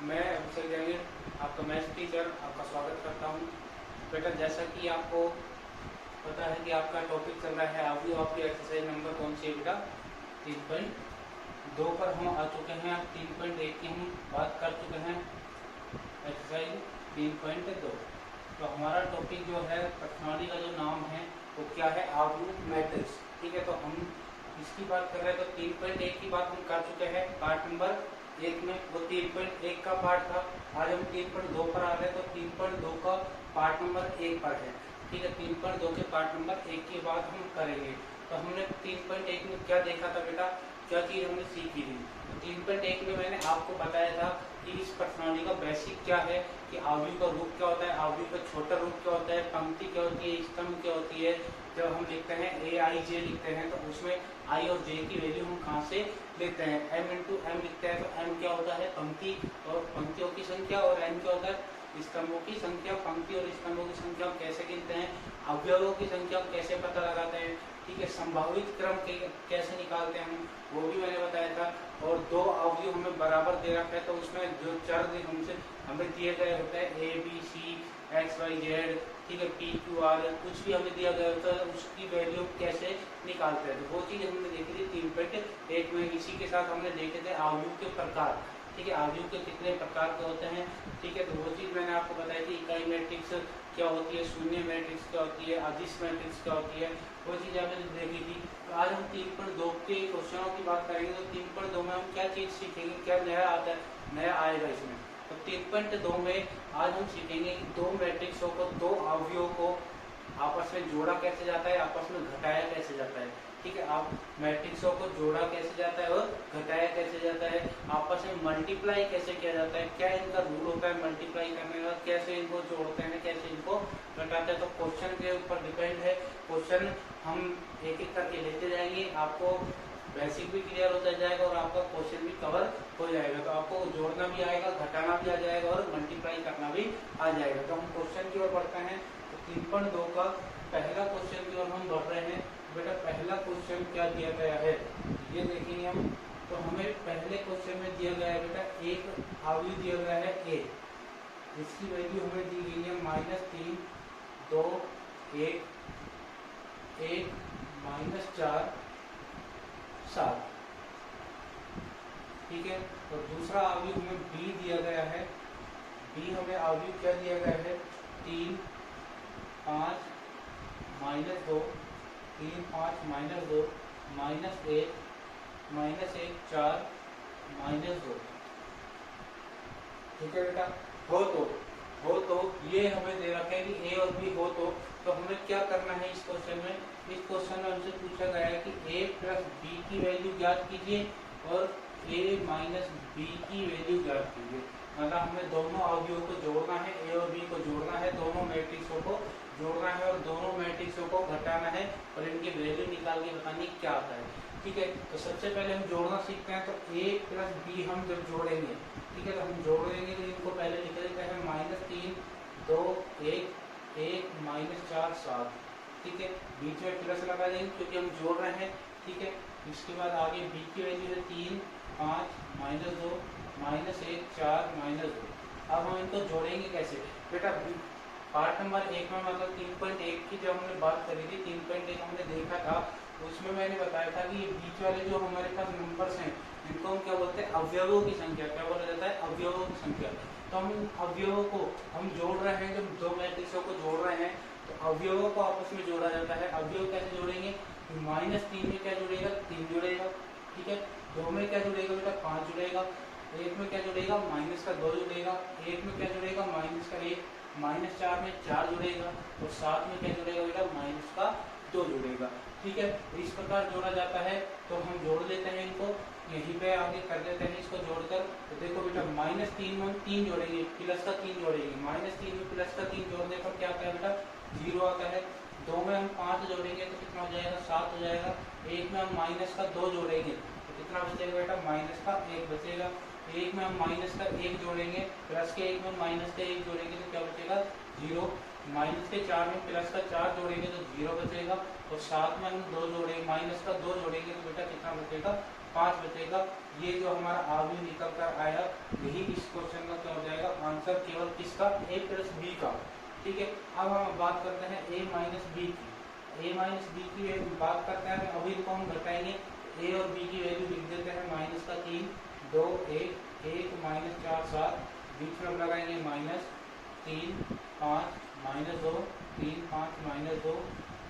मैं अभिषेक जैन, आपका maths teacher, आपका स्वागत करता हूँ। बेटा, जैसा कि आपको पता है कि आपका टॉपिक चल रहा है अभी आपकी एक्सरसाइज नंबर कौन सी है बेटा? 3.2 पर हम आ चुके हैं। 3.1 की हम बात कर चुके हैं, एक्सरसाइज 3.2। तो हमारा टॉपिक जो है, प्रश्नावली का जो नाम है वो क्या है? आव्यूह मैट्रिक्स। ठीक है, तो हम इसकी बात कर रहे हैं। तो 3.1 की बात हम कर चुके हैं पार्ट नंबर 1 में। वो 3.1 का पार्ट था। आज हम 3.2 पर आ रहे हैं। तो 3.2 का पार्ट नंबर 1 पर है। ठीक है, 3.2 के पार्ट नंबर 1 की बात हम करेंगे। तो हमने 3.1 में क्या देखा था बेटा? क्या चीज़ हमने सीखी थी? तो 3.1 में मैंने आपको बताया था कि इस प्रश्नावली का बेसिक क्या है, कि आव्यूह का रूप क्या होता है, आव्यूह का छोटा रूप क्या होता है, पंक्ति क्या होती है, स्तंभ क्या होती है। जब हम लिखते हैं ए आई जे लिखते हैं तो उसमें आई और जे की वैल्यू हम कहाँ से लेते हैं? एम इंटू एम लिखते हैं। तो एम क्या होता है? पंक्ति और पंक्तियों की संख्या, और एन क्या होता है? स्तंभों की संख्या। पंक्ति और स्तंभों की संख्या कैसे गिनते हैं? अवयवों की संख्या कैसे पता लगाते हैं? ठीक है, संभावित क्रम कैसे निकालते हैं हम, वो भी मैंने बताया था। और दो अवयव हमें बराबर दे रखा है तो उसमें जो चर हमसे हमें दिए गए होते हैं A B C X Y Z, ठीक है, पी क्यू आर, कुछ भी हमें दिया गया होता है उसकी वैल्यू कैसे निकालते हैं। तो वो चीज़ हमने देखी थी 3.1 में। इसी के साथ हमने देखे थे आव्यूह के प्रकार। ठीक है, आव्यूह के कितने प्रकार के होते हैं। ठीक है, तो वो चीज़ मैंने आपको बताई थी। इकाई मैट्रिक्स क्या होती है, शून्य मैट्रिक्स क्या होती है, अदिश मैट्रिक्स क्या होती है, वो चीज़ हमने देखी थी। तो आज हम 3.2 के क्वेश्चनों की बात करेंगे। तो 3.2 में हम क्या चीज़ सीखेंगे, क्या नया आता है, नया आएगा इसमें। तो 3.2 में आज हम सीखेंगे कि दो मैट्रिक्सों को, दो अवयवों को आपस में जोड़ा कैसे जाता है, आपस में घटाया कैसे जाता है। ठीक है, आप मैट्रिक्सों को जोड़ा कैसे जाता है और घटाया कैसे जाता है, आपस में मल्टीप्लाई कैसे किया जाता है, क्या इनका रूल होता है मल्टीप्लाई करने का, कैसे इनको जोड़ते हैं, कैसे इनको घटाते हैं। तो क्वेश्चन के ऊपर डिपेंड है। क्वेश्चन हम एक एक करके लेते जाएंगे, आपको बेसिक भी क्लियर होता जाएगा और आपका क्वेश्चन भी कवर हो जाएगा। तो आपको जोड़ना भी आएगा, घटाना भी आ जाएगा और मल्टीप्लाई करना भी आ जाएगा। तो हम क्वेश्चन की ओर बढ़ते हैं। तो 3.2 का पहला क्वेश्चन की ओर हम बढ़ रहे हैं। बेटा, पहला क्वेश्चन क्या दिया गया है ये देखेंगे हम। तो हमें पहले क्वेश्चन में दिया गया है बेटा, एक आव्यूह दिया गया है ए, जिसकी वैल्यू हमें दी गई है -3 2 1 1 -4 7। ठीक है, और दूसरा आव्यूह हमें बी दिया गया है। बी हमें आव्यूह क्या दिया गया है? 3 5 -2 3 5 -2 -1 -1 4 -2। ठीक है बेटा, हो तो ये हमें दे रखा है कि ए और बी हो तो हमें क्या करना है इस क्वेश्चन में? इस क्वेश्चन में हमसे पूछा गया है कि a प्लस बी की वैल्यू ज्ञात कीजिए और a माइनस बी की वैल्यू ज्ञात कीजिए। मतलब हमें दोनों अवयवों को जोड़ना है, a और b को जोड़ना है, दोनों मैट्रिक्सों को जोड़ना है और दोनों मैट्रिक्सों को घटाना है और इनकी वैल्यू निकाल के बतानी क्या आता है। ठीक है, तो सबसे पहले हम जोड़ना सीखते हैं। तो a प्लस बी हम जब जोड़ेंगे, ठीक है, तो हम जोड़ देंगे तो इनको पहले लिख देते हैं -3 2 1 1 -4 7। ठीक है, बीच में प्लस लगा देंगे क्योंकि हम जोड़ रहे हैं। ठीक है, इसके बाद आगे बी की वैल्यू है 3 5 -2 -1 4 -2। अब हम इनको जोड़ेंगे कैसे बेटा? पार्ट नंबर 1 में मतलब 3.1 की जब हमने बात करी थी, 3.1 हमने देखा था, उसमें मैंने बताया था कि ये बीच वाले जो हमारे पास नंबर्स हैं इनको हम क्या बोलते हैं? अवयवों की संख्या। क्या बोला जाता है? अवयवों की संख्या। तो हम अवयवों को हम जोड़ रहे हैं, जब दो मैट्रिक्सों को जोड़ रहे हैं तो अवयवों को आपस में जोड़ा जाता है। अवयव कैसे जोड़ेंगे? -3 में क्या जुड़ेगा? 3 जुड़ेगा। ठीक है, 2 में क्या जुड़ेगा बेटा? 5 जुड़ेगा। 1 में क्या जुड़ेगा? -2 जुड़ेगा। 1 में क्या जुड़ेगा? -1। -4 में 4 जुड़ेगा और 7 में क्या जुड़ेगा बेटा? -2 जुड़ेगा। ठीक है, इस प्रकार जोड़ा जाता है। तो हम जोड़ लेते हैं इनको, यहीं पे आगे कर देते हैं इसको जोड़कर। तो देखो बेटा, -3 में हम 3 जोड़ेंगे, प्लस का 3 जोड़ेंगे। -3 में प्लस का 3 जोड़ने पर क्या आता है बेटा? 0 आता है। 2 में हम 5 जोड़ेंगे तो कितना हो जाएगा? 7 हो जाएगा। 1 में हम -2 जोड़ेंगे तो कितना बचेगा बेटा? -1 बचेगा। 1 में हम -1 जोड़ेंगे, प्लस के 1 में -1 जोड़ेंगे तो क्या बचेगा? 0। -4 में +4 जोड़ेंगे तो 0 बचेगा। और 7 में हम 2 जोड़ेंगे, -2 जोड़ेंगे तो बेटा कितना बचेगा? 5 बचेगा। ये जो हमारा आव्यूह निकल कर आया, यही इस क्वेश्चन का क्या हो जाएगा आंसर, केवल किसका, a प्लस बी का। ठीक है, अब हम बात करते हैं a माइनस बी की। a माइनस बी की बात करते हैं, अभी तो हम घटाएंगे, a और b की वैल्यू लिख देते हैं, माइनस का 3 2 1 1 माइनस 4 7, बीच में लगाएंगे minus 3 5 minus 2 3 5 minus 2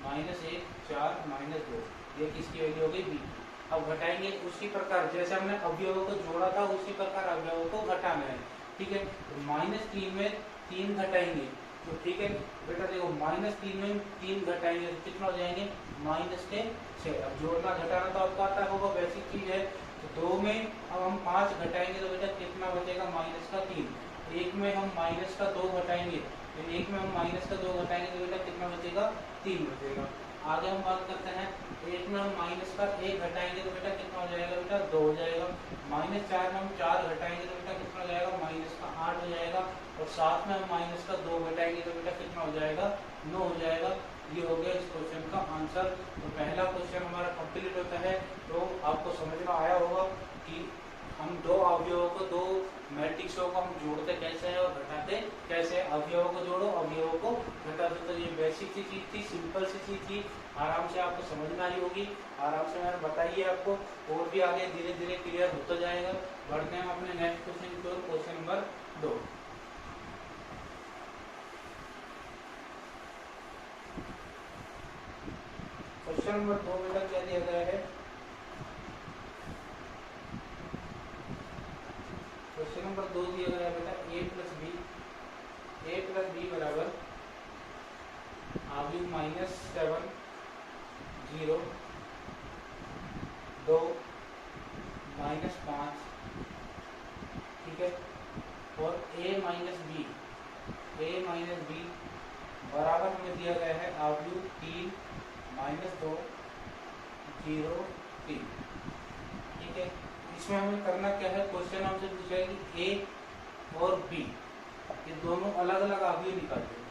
minus 1 4 minus 2, ये किसकी वैल्यू हो गई, बी की। अब घटाएंगे उसी प्रकार जैसे हमने अवयवों को जोड़ा था, उसी प्रकार अवयवों को घटाना है। ठीक है, माइनस 3 में 3 घटाएंगे तो ठीक है बेटा, देखो माइनस 3 में 3 घटाएंगे तो कितना हो जाएंगे, माइनस के 6। अब जोड़ना घटाना तो आपको आता होगा, वैसी चीज है। तो 2 में अब हम 5 घटाएंगे तो बेटा कितना बचेगा, माइनस का 3। 1 में हम माइनस का 2 घटाएंगे तो 1 में हम माइनस का 2 घटाएंगे तो बेटा कितना बचेगा, 3 बचेगा। आगे हम बात करते हैं, 1 में हम माइनस का 1 घटाएंगे तो बेटा कितना हो जाएगा, बेटा 2 हो जाएगा। माइनस 4 में हम 4 घटाएंगे तो बेटा कितना हो जाएगा, माइनस का 8 हो जाएगा। और 7 में हम माइनस का 2 घटाएंगे तो बेटा कितना हो जाएगा, 9 हो जाएगा। ये हो गया इस क्वेश्चन का आंसर। तो पहला क्वेश्चन हमारा कंप्लीट होता है। तो आपको समझ में आया होगा कि हम दो अवयवों को, दो मैट्रिक्सों को हम जोड़ते कैसे हैं और घटाते कैसे हैं। अवयवों को जोड़ो, अवयवों को घटा दो। तो ये बेसिक सी चीज थी, सिंपल सी चीज थी, आराम से आपको समझ में आई होगी। आराम से मैंने बताइए आपको, और भी आगे धीरे धीरे क्लियर होता जाएगा। बढ़ते हैं अपने नेक्स्ट क्वेश्चन की ओर, क्वेश्चन नंबर 2। क्वेश्चन नंबर 2 बेटा क्या दिया गया है, क्वेश्चन नंबर 2 दिया गया है बेटा, a प्लस बी बराबर आव्यूह माइनस 7 0 2 माइनस 5। ठीक है, और a माइनस बी बराबर हमें दिया गया है आव्यूह 3 माइनस 2 0 3। ठीक है, इसमें हमें करना क्या है, क्वेश्चन हमसे पूछा है कि a और b ये दोनों अलग अलग आव्यूह निकालते हैं।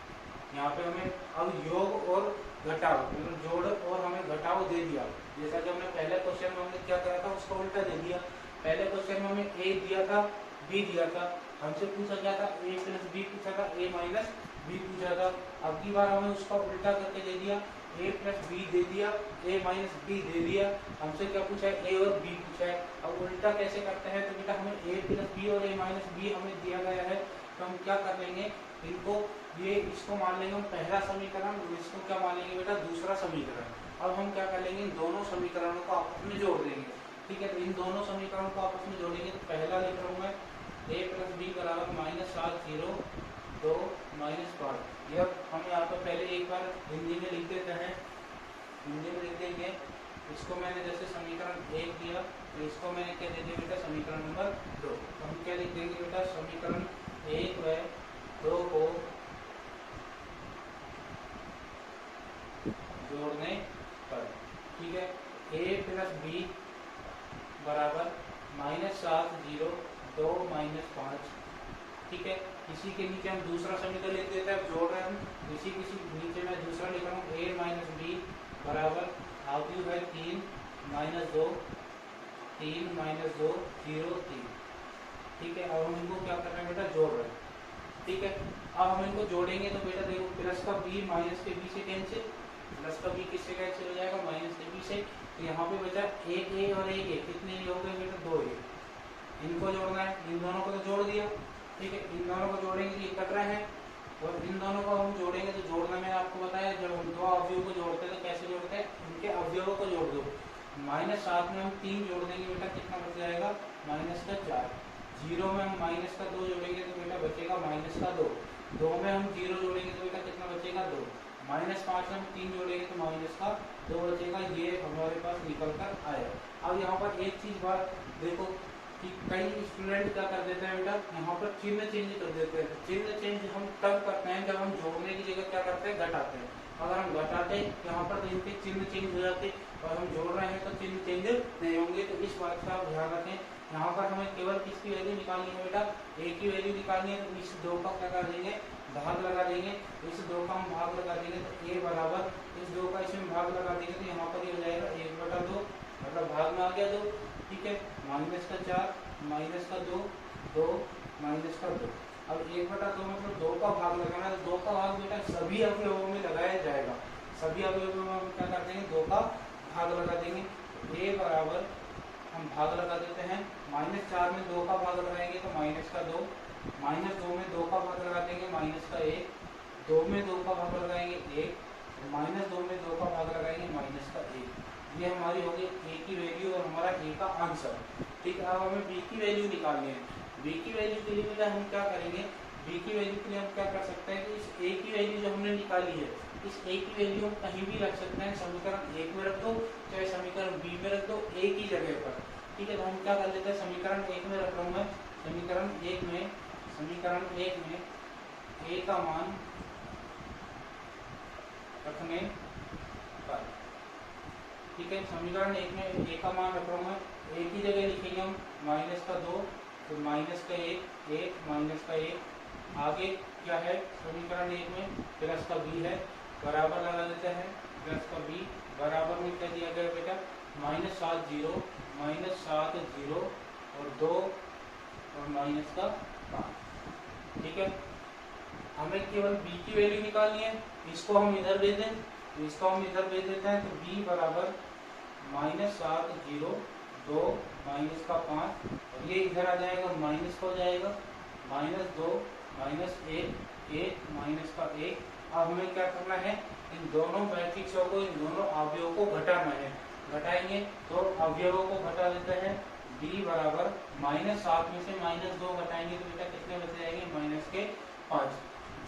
यहाँ पे हमें अब योग और घटाव, मतलब जोड़ और हमें घटाव दे दिया। जैसा कि हमने पहले क्वेश्चन में हमने क्या करा था, उसका उल्टा दे दिया। पहले क्वेश्चन में हमें a दिया था, b दिया था, हमसे पूछा गया था a प्लस बी पूछा था, a माइनस बी पूछा था। अब की बार हमें उसका उल्टा करके दे दिया, a प्लस बी दे दिया, a माइनस बी दे दिया। हमसे क्या पूछा है, a और b पूछा है। अब उल्टा कैसे करते हैं, तो बेटा हमें a प्लस बी और a माइनस बी हमें दिया गया है, तो हम क्या कर लेंगे, इनको ये इसको मान लेंगे हम पहला समीकरण, इसको क्या मान लेंगे बेटा, दूसरा समीकरण। अब हम क्या कर लेंगे, इन दोनों समीकरणों को आपस में जोड़ देंगे। ठीक है, तो इन दोनों समीकरणों को आपस में जोड़ेंगे। तो पहला लिख रहा हूँ मैं, a प्लस बी बराबर माइनस 7 0 2 माइनस 5। यह हम यहाँ पर पहले एक बार हिंदी में लिख देते हैं, हिंदी में लिख देंगे। इसको मैंने जैसे समीकरण 1 दिया, तो इसको मैंने क्या दे दिया बेटा, समीकरण नंबर 2। तो हम क्या लिख देंगे बेटा, समीकरण 1 व 2 को जोड़ने पर, ठीक है, a प्लस बी बराबर माइनस 7 0 2 माइनस 5। ठीक है, इसी के नीचे हम दूसरा समीकरण लिख देते हैं, जोड़ रहे हैं हम। इसी नीचे मैं दूसरा लिख रहा हूँ, a माइनस बी बराबर आव्यूह है 3 माइनस 2 3 माइनस 2 0 3। ठीक है, अब हम इनको क्या कर रहे हैं बेटा, जोड़ रहे हैं। ठीक है, अब हम इनको जोड़ेंगे तो बेटा देखो, प्लस का b माइनस के b से कैंसिल, प्लस का b किससे कैंसिल हो जाएगा, माइनस के b से। तो यहाँ पे बचा एक a और एक a, कितने a हो गए बेटा, 2 a। इनको जोड़ना है, इन दोनों को तो जोड़ दिया। ठीक है, इन दोनों को जोड़ेंगे तो ये कट रहे हैं, और इन दोनों को हम जोड़ेंगे तो जोड़ना मैंने आपको बताया, जब हम दो अवयवों को जोड़ते हैं तो कैसे जोड़ते हैं, उनके अवयवों को जोड़ दो। माइनस 7 में हम 3 जोड़ देंगे बेटा, कितना बच जाएगा, माइनस का 4। 0 में हम माइनस का 2 जोड़ेंगे तो बेटा बचेगा माइनस का 2। 2 में हम 0 जोड़ेंगे तो बेटा कितना बचेगा, 2। माइनस 5 में हम 3 जोड़ेंगे तो माइनस का 2 बचेगा। ये हमारे पास निकल कर आया। अब यहाँ पर एक चीज बात देखो कि कई स्टूडेंट क्या कर देते हैं बेटा, यहाँ पर चिन्ह चेंज कर देते हैं। चिन्ह चेंज हम तब करते हैं जब हम जोड़ने की जगह क्या करते हैं, घटाते हैं। अगर हम घटाते हैं यहाँ पर तो इनके चिन्ह चेंज हो जाते, और हम जोड़ रहे हैं तो चिन्ह चेंज नहीं होंगे। तो इस बात का आप ध्यान रखें। यहाँ पर हमें केवल किसकी वैल्यू निकालनी है बेटा, a की वैल्यू निकालनी है। तो इस 2 का क्या कर देंगे, भाग लगा देंगे। इस 2 का हम भाग लगा देंगे तो a बराबर इस 2 का इसमें भाग लगा देंगे तो यहाँ पर ये हो जाएगा 1/2, मतलब भाग में आ गया 2। ठीक है, माइनस का 4, माइनस का 2, 2, माइनस का 2। अब 1/2 मतलब 2 का भाग लगाना है, तो 2 का भाग बेटा सभी अवयवों में लगाया जाएगा। सभी अवयवों में हम क्या कर देंगे, 2 का भाग लगा देंगे। a बराबर हम भाग लगा देते हैं, -4 में 2 का भाग लगाएंगे तो माइनस का 2, -2 में 2 का भाग लगा देंगे माइनस का 1, 2 में 2 का भाग लगाएंगे 1, -2 में 2 का भाग लगाएंगे माइनस का 1। ये हमारी होगी a की वैल्यू और हमारा a का आंसर। ठीक है, अब हमें b की वैल्यू निकालनी है। b की वैल्यू के लिए बेटा हम क्या करेंगे, b की वैल्यू के लिए हम क्या कर सकते हैं कि इस a की वैल्यू जो हमने निकाली है, इस a की वैल्यू हम कहीं भी रख सकते हैं, समीकरण 1 में रख दो चाहे समीकरण b में रख दो, a की जगह पर। ठीक है, तो हम क्या कर लेते हैं, समीकरण 1 में रख रहा हूँ मैं, समीकरण 1 में a का मान रखने पर, ठीक है, समीकरण 1 में a का मान रख रहा हूँ मैं, a की जगह लिखेंगे हम माइनस का 2, तो माइनस का 1, 1 माइनस का 1, आगे क्या है समीकरण 1 में प्लस का b है, बराबर लगा देते हैं, प्लस का b बराबर में क्या दिया गया बेटा, -7 0, -7 0 और 2 और माइनस का 5। ठीक है, हमें केवल b की वैल्यू निकालनी है, इसको हम इधर भेज दें, तो इसको हम इधर भेज देते हैं, तो b बराबर -7 0 2 माइनस का 5 और ये इधर आ जाएगा माइनस हो जाएगा, -2 -1 1 माइनस का 1। अब हमें क्या करना है, इन दोनों मैट्रिक्सों को, इन दोनों अवयवों को घटाना है। घटाएंगे तो अवयवों को घटा देते हैं, b बराबर -7 में से -2 घटाएंगे तो बेटा कितने बच जाएंगे, माइनस के 5।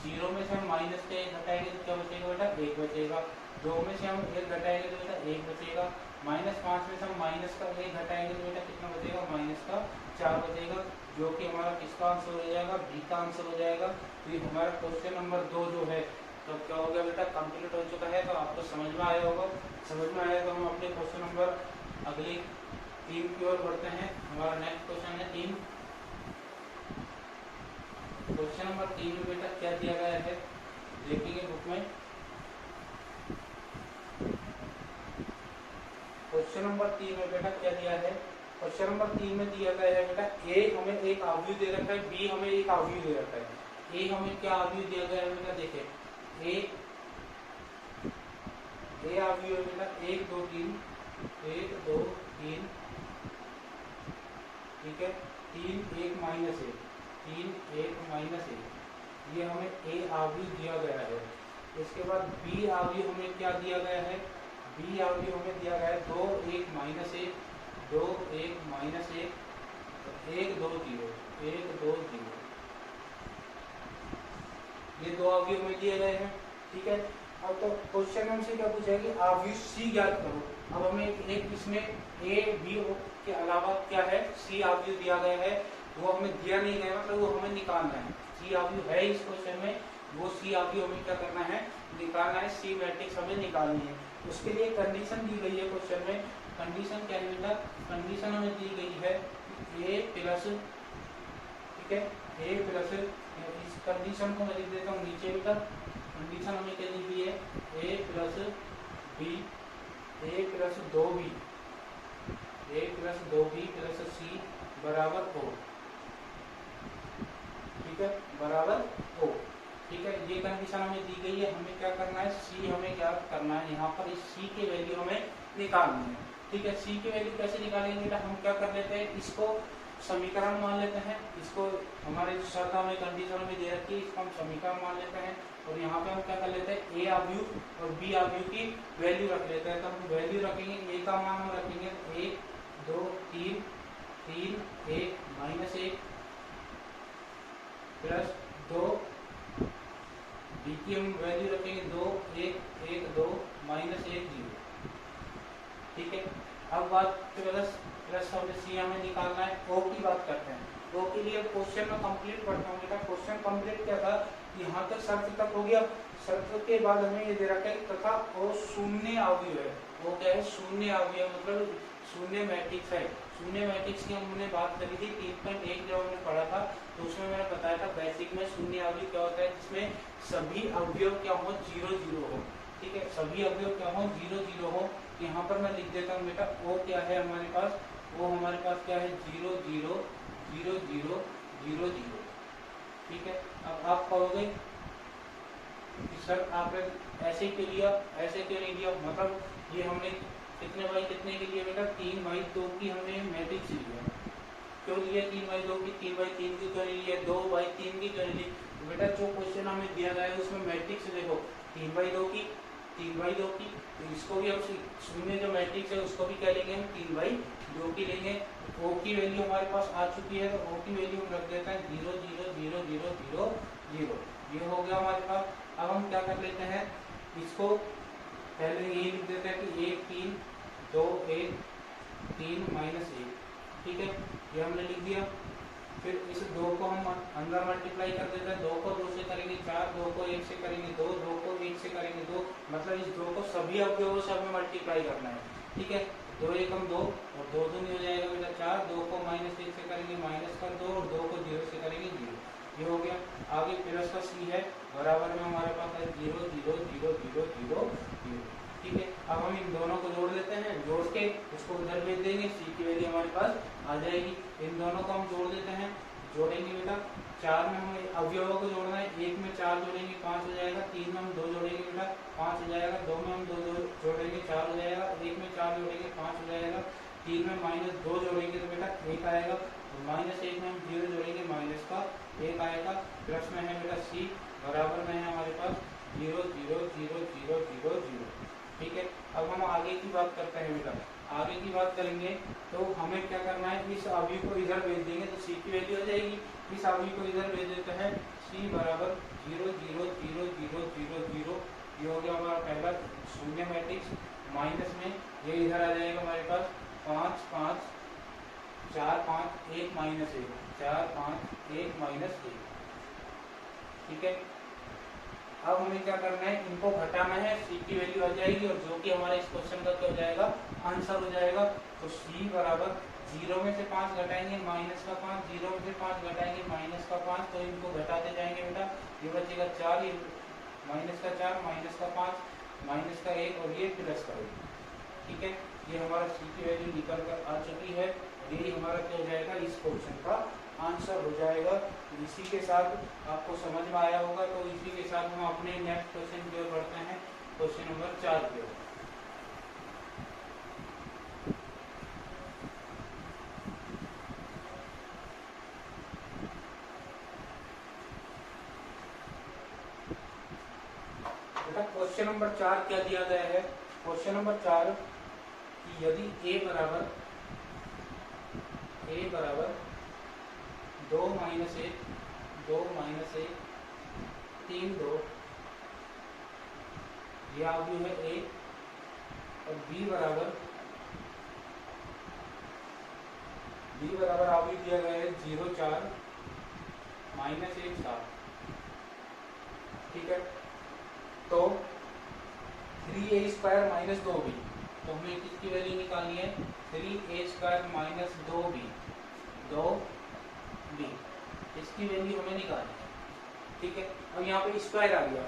0 में से हम माइनस के 1 घटाएंगे तो क्या बचेगा बेटा, 1 बचेगा। 2 में से हम 1 घटाएंगे तो बेटा 1 बचेगा। -5 में से हम माइनस का 1 घटाएंगे तो बेटा कितना बचेगा, माइनस का 4 बचेगा, जो कि हमारा किसका आंसर हो जाएगा, बी का आंसर हो जाएगा। तो ये हमारा क्वेश्चन नंबर 2 जो है, तो क्या हो गया बेटा, कंप्लीट हो चुका है। तो आपको समझ में आया होगा, समझ में आया तो हम अपने क्वेश्चन नंबर अगले 3 की ओर बढ़ते हैं। हमारा नेक्स्ट क्वेश्चन है 3। क्वेश्चन नंबर 3 में बेटा क्या दिया गया है, देखेंगे बुक में। क्वेश्चन नंबर 3 में बेटा क्या दिया है, क्वेश्चन नंबर 3 में दिया गया है बेटा, ए हमें एक अवयव दे रखा है, बी हमें एक अवयव दे रखा है। ए हमें क्या अवयव दिया गया है बेटा, देखें ए अवयव है बेटा 1 2 3, 1 2 3, ठीक है, 3 1 -1, 3 1 -1, ये हमें ए अवयव दिया गया है। इसके बाद बी अवयव हमें क्या दिया गया है, बी अवयव हमें दिया गया है 2 1 -1, 2 1 -1, 1 2 0, 1 2 0, ये दो अवयव में दिए गए हैं। ठीक है, अब तो क्वेश्चन हमसे क्या पूछा है कि अवयव सी ज्ञात करो। अब हमें एक इसमें ए बी के अलावा क्या है, सी अवयव दिया गया है, वो हमें दिया नहीं गया, मतलब वो हमें निकालना है। सी अवयव है इस क्वेश्चन में, वो सी अवयव हमें क्या करना है, निकालना है, सी मैट्रिक्स हमें निकालनी है। उसके लिए कंडीशन दी गई है क्वेश्चन में। कंडीशन क्या है बेटा, कंडीशन हमें दी गई है ए प्लस, ठीक है, ए प्लस, इस कंडीशन को मैं लिख देता हूँ नीचे बेटा। कंडीशन हमें क्या दी गई है, ए प्लस बी, ए प्लस 2b, ए प्लस 2b प्लस सी बराबर ओ, ठीक है, बराबर ओ। ठीक है, ये कंडीशन हमें दी गई है। हमें क्या करना है, सी हमें क्या करना है, यहाँ पर इस सी की वैल्यू हमें निकालनी है। ठीक है, सी की वैल्यू कैसे निकालेंगे बेटा, हम क्या कर लेते हैं, इसको समीकरण मान लेते हैं, इसको हमारे शर्त हमें कंडीशन में दे रखी है, इसको हम समीकरण मान लेते हैं और यहाँ पे हम क्या कर लेते हैं, ए अवयव और बी अवयव की वैल्यू रख लेते हैं। तो हम वैल्यू रखेंगे, ए का मान हम रखेंगे 1 2 3, 3 1 -1 प्लस 2, बी की हम वैल्यू रखेंगे 2 1 1 2 -1 0। ठीक है, अब बात प्लस हमें सी हमें निकालना है। ओ की बात करते हैं, ओ के लिए क्वेश्चन में कंप्लीट पढ़ता हूँ बेटा। क्वेश्चन कंप्लीट क्या था, यहाँ तक शर्त तक हो गया। शर्त के बाद हमें ये दे रखा है तथा ओ शून्य अवयव है। वो क्या है, शून्य अवयव मतलब शून्य मैट्रिक्स है। शून्य मैट्रिक्स की हमने बात करी थी 3.1 जब हमने पढ़ा था, तो उसमें मैंने बताया था बेसिक में शून्य अवयव क्या होता है, जिसमें सभी अवयव क्या हो, 0 0 हो। ठीक है, सभी अवयव क्या हो, 0 0 हो। यहाँ पर मैं लिख देता हूँ बेटा, ओ क्या है हमारे पास, वो हमारे पास क्या है 0 0 0 0 0 0। ठीक है, अब आप कहोगे कि सर आपने ऐसे क्यों लिया, ऐसे क्यों नहीं लिया, मतलब ये हमने कितने बाई कितने के लिए बेटा 3/2 की हमने मैट्रिक्स लिया, क्यों लिया 3/2 की, 3/3 की क्यों नहीं लिया, 2/3 की क्यों नहीं ली। तो बेटा जो क्वेश्चन हमें दिया गया है उसमें मैट्रिक्स देखो 3/2 की, 3/2 की, तो इसको भी हम शून्य जो मैट्रिक्स है उसको भी क्या लेंगे हम 3/2 की लेंगे। ओ की वैल्यू हमारे पास आ चुकी है, तो ओ की वैल्यू हम रख देते हैं 0 0 0 0 0 0। ये हो गया हमारे पास। अब हम क्या कर लेते हैं, इसको पहले यही लिख देते हैं कि 1 3 2 1 3 -1। ठीक है, ये हमने लिख दिया। फिर इस 2 को हम अंदर मल्टीप्लाई कर देते हैं, 2 को 2 से करेंगे 4, 2 को 1 से करेंगे 2, 2 को 1 से करेंगे 2, मतलब इस 2 को सभी अवयवों से हमें मल्टीप्लाई करना है। ठीक है, 2 एकम 2 और 2 दूनी हो जाएगा बेटा 4, 2 को -1 से करेंगे माइनस का 2 और 2 को 0 से करेंगे 0। ये हो गया। आगे प्लस का सी है, बराबर में हमारे पास है 0 0 0 0 0 0। ठीक है, अब हम इन दोनों को जोड़ लेते हैं, जोड़ के उसको उधर भेज देंगे, सी की वैल्यू हमारे पास आ जाएगी। इन दोनों को हम जोड़ देते हैं, जोड़ेंगे बेटा 4 में हमें अवयवों को जोड़ना है, 1 में 4 जोड़ेंगे 5 हो जाएगा, 3 में हम 2 जोड़ेंगे बेटा 5 हो जाएगा, 2 में हम 2 जोड़ेंगे 4 हो जाएगा, 1 में 4 जोड़ेंगे 5 हो जाएगा, 3 में -2 जोड़ेंगे तो बेटा 1 आएगा, -1 में हम 0 जोड़ेंगे माइनस का 1 आएगा, प्लस में है बेटा सी, बराबर में है हमारे पास 0 0 0 0 0 0। ठीक है, अब हम आगे की बात करते हैं बेटा। आगे की बात करेंगे तो हमें क्या करना है, इस अवयव को इधर भेज देंगे तो सी की वैल्यू आ जाएगी। इस अवयव को इधर भेज देते हैं, सी बराबर 0 0 0 0 0 0। ये हो गया हमारा पहला शून्य मैट्रिक्स। माइनस में ये इधर आ जाएगा हमारे पास 5 5 4 5 1 -1 4 5 1 -1। ठीक है, अब हमें क्या करना है, इनको घटाना है, सी की वैल्यू आ जाएगी और जो कि हमारे इस क्वेश्चन का क्या हो जाएगा, आंसर हो जाएगा। तो सी बराबर 0 में से 5 घटाएंगे माइनस का 5, 0 में से 5 घटाएंगे माइनस का 5, तो इनको घटाते जाएंगे बेटा, ये बचेगा 4, ये माइनस का 4 माइनस का 5 माइनस का 1 और ये प्लस का 1। ठीक है, ये हमारा सी की वैल्यू निकल कर आ चुकी है, यही हमारा क्या हो जाएगा, इस क्वेश्चन का आंसर हो जाएगा। इसी के साथ आपको समझ में आया होगा, तो इसी के साथ हम अपने नेक्स्ट क्वेश्चन की ओर बढ़ते हैं, क्वेश्चन नंबर 4 की ओर। बेटा क्वेश्चन नंबर 4 क्या दिया गया है, क्वेश्चन नंबर 4 कि यदि a बराबर 2 -1 2 -1 3 2, यह अवयव है a, और b बराबर अवयव दिया गया है 0 4 -1 7। ठीक है, तो 3a² - 2b, तो हमें किसकी वैल्यू निकालनी है, 3a² - 2b 2b, इसकी वैल्यू हमें निकालनी है। ठीक है, अब यहाँ पे स्क्वायर आ गया,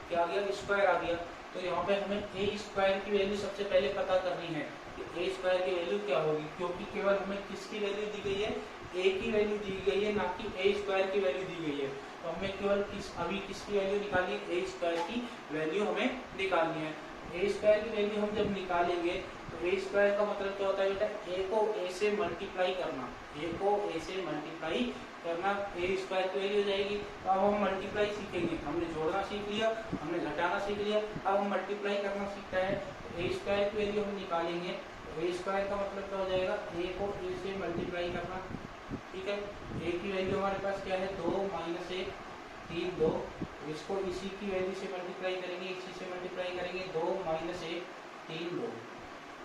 क्या आ गया, स्क्वायर आ गया, तो यहाँ पे हमें a² की वैल्यू सबसे पहले पता करनी है कि a² की वैल्यू क्या होगी, क्योंकि केवल हमें किसकी वैल्यू दी गई है, a की वैल्यू दी गई है, ना कि a² की वैल्यू दी गई है। तो हमें केवल अभी किसकी वैल्यू निकालनी है, a² की वैल्यू हमें निकालनी है। a² की वैल्यू हम जब निकालेंगे तो a² का मतलब क्या होता है बेटा, a को a से मल्टीप्लाई करना, a को a से मल्टीप्लाई करना, a² की वैल्यू हो जाएगी। तो अब हम मल्टीप्लाई सीखेंगे, हमने जोड़ना सीख लिया, हमने घटाना सीख लिया, अब हम मल्टीप्लाई करना सीखते हैं। तो a² की वैल्यू हम निकालेंगे, तो a² का मतलब क्या हो जाएगा, a को a से मल्टीप्लाई करना। ठीक है, a की वैल्यू हमारे पास क्या है, 2 - 1 3 2, इसको इसी की वैल्यू से मल्टीप्लाई करेंगे, इसी से मल्टीप्लाई करेंगे, 2 - 1 3 2।